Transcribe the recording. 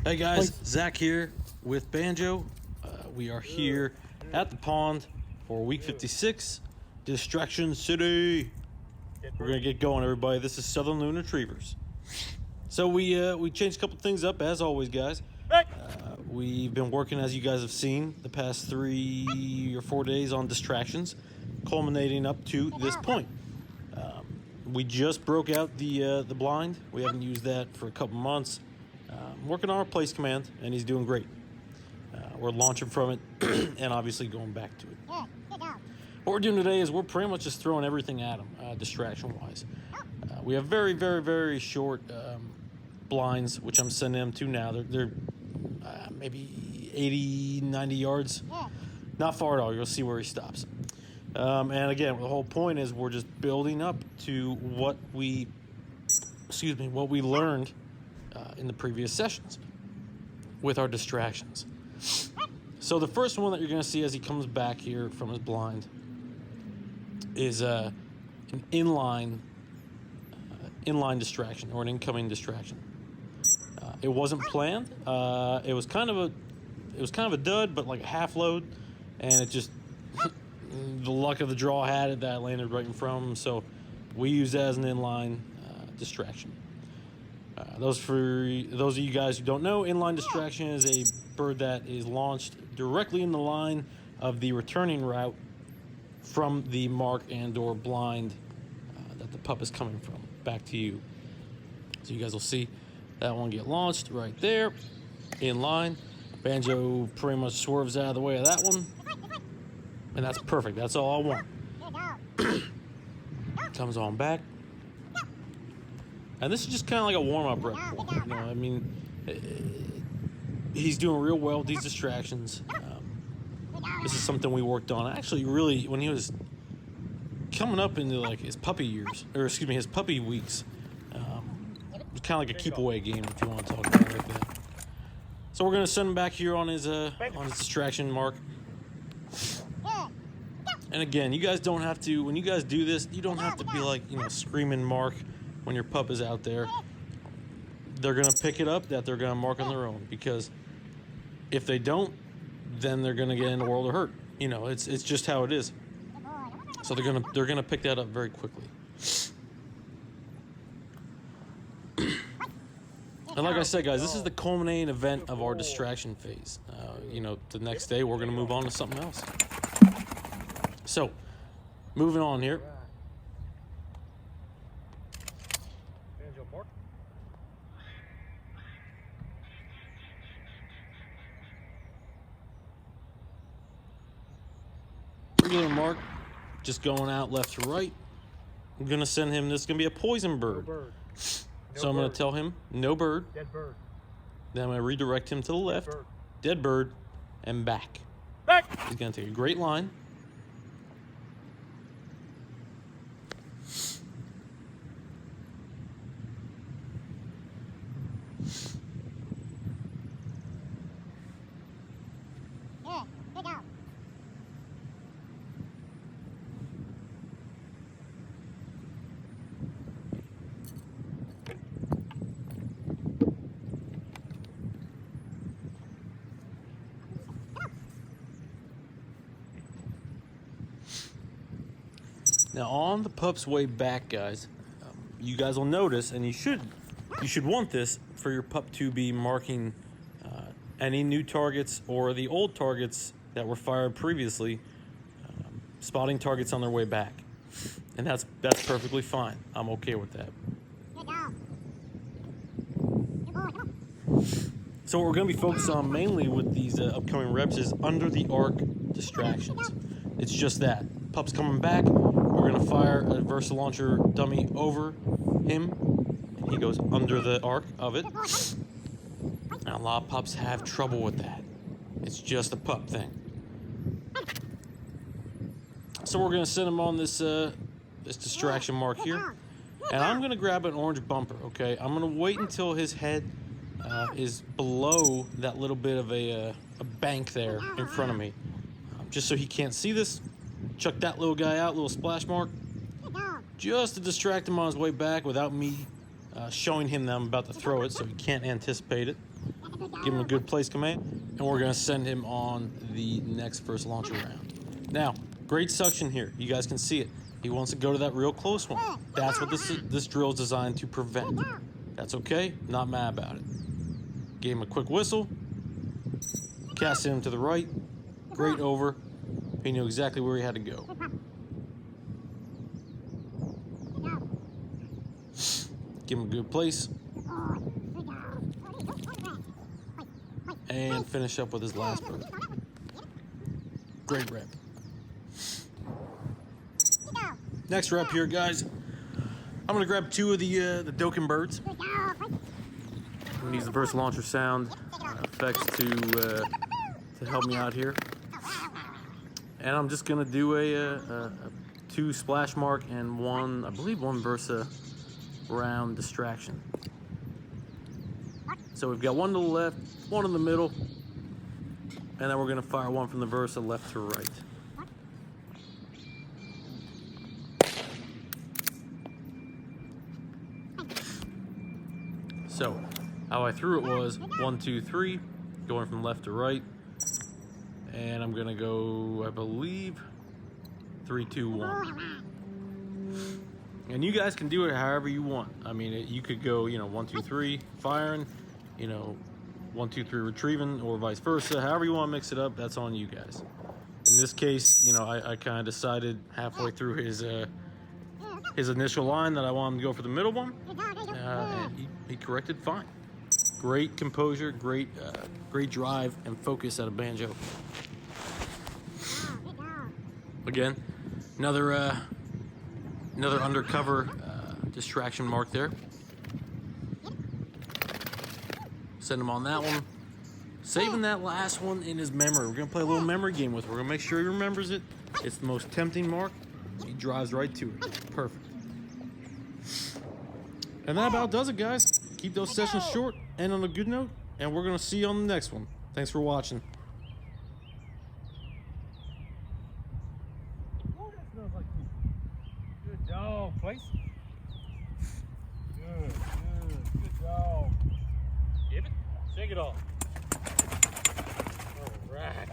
Hey guys, Zach here with Banjo. We are here at the pond for week 56, Distraction City. We're gonna get going, everybody. This is Southern Loon Retrievers. So we changed a couple things up as always, guys. We've been working, as you guys have seen, the past 3 or 4 days on distractions, culminating up to this point. We just broke out the blind. We haven't used that for a couple months. Working on our place command, and he's doing great. We're launching from it and obviously going back to it. What we're doing today is we're pretty much just throwing everything at him, distraction-wise. We have very, very, very short blinds, which I'm sending him to now. They're maybe 80, 90 yards. Not far at all. You'll see where he stops. And again, the whole point is we're just building up to what we learned in the previous sessions with our distractions. So the first one that you're going to see as he comes back here from his blind is an inline distraction, or an incoming distraction. It wasn't planned. It was kind of a dud, but like a half load, and it just the luck of the draw had it that I landed right in front of him. So we use that as an inline distraction. For those of you guys who don't know, inline distraction is a bird that is launched directly in the line of the returning route from the mark and or blind that the pup is coming from back to you. So you guys will see that one get launched right there in line. Banjo pretty much swerves out of the way of that one, and that's perfect. That's all I want. Comes on back. And this is just kind of like a warm-up rep for him. You know, I mean, he's doing real well with these distractions. This is something we worked on. Actually, really, when he was coming up into like his puppy years, or excuse me, his puppy weeks, it was kind of like a keep-away game, if you want to talk about it like that. So we're gonna send him back here on his distraction mark. And again, you guys don't have to. When you guys do this, you don't have to be like, you know, screaming mark when your pup is out there. They're gonna pick it up that they're gonna mark on their own, because if they don't, then they're gonna get in the world of hurt. You know, it's just how it is. So they're gonna pick that up very quickly. And like I said, guys, this is the culminating event of our distraction phase. You know, the next day we're gonna move on to something else. So, moving on here. Regular mark, just going out left to right. I'm gonna send him. This is gonna be a poison bird. So I'm gonna tell him no bird. Dead bird. Then I'm gonna redirect him to the left. Dead bird, and back. Back. He's gonna take a great line. Now on the pup's way back, guys, you guys will notice, and you should want this for your pup to be marking any new targets or the old targets that were fired previously, spotting targets on their way back, and that's perfectly fine. I'm okay with that. So what we're going to be focused on mainly with these upcoming reps is under the arc distractions. It's just that. Pup's coming back. We're going to fire a Versa launcher dummy over him, and he goes under the arc of it. And a lot of pups have trouble with that. It's just a pup thing. So we're going to send him on this distraction mark here. And I'm going to grab an orange bumper, okay? I'm going to wait until his head is below that little bit of a bank there in front of me. Just so he can't see this. Chuck that little guy out, little splash mark, just to distract him on his way back without me showing him that I'm about to throw it, so he can't anticipate it. give him a good place command, and we're gonna send him on the next first launcher round. Now, great suction here. You guys can see it. He wants to go to that real close one. That's what this drill is designed to prevent. That's okay, not mad about it. Gave him a quick whistle, casted him to the right, great over. He knew exactly where he had to go. Give him a good place. And finish up with his last bird. Great rep. Next rep here, guys. I'm gonna grab 2 of the Doken birds. I'm gonna use the burst launcher sound effects to help me out here. And I'm just gonna do a 2 splash mark and 1, I believe 1 Versa round distraction. So we've got 1 to the left, 1 in the middle, and then we're gonna fire 1 from the Versa left to right. So how I threw it was 1, 2, 3, going from left to right. And I'm gonna go, I believe, 3, 2, 1. And you guys can do it however you want. I mean, you could go, 1, 2, 3, firing, 1, 2, 3, retrieving, or vice versa. However you want to mix it up, that's on you guys. In this case, I kind of decided halfway through his initial line that I want him to go for the middle one, and he corrected fine. Great composure, great drive and focus out of Banjo. Again, another undercover distraction mark there. Send him on that one. Saving that last one in his memory. We're gonna play a little memory game with it. We're gonna make sure he remembers it. It's the most tempting mark. He drives right to it. Perfect. And that about does it, guys. Keep those sessions short and on a good note, and we're gonna see you on the next one. Thanks for watching. Oh, that smells like food. Good dog, place. Good dog. Give it. Shake it off. All right.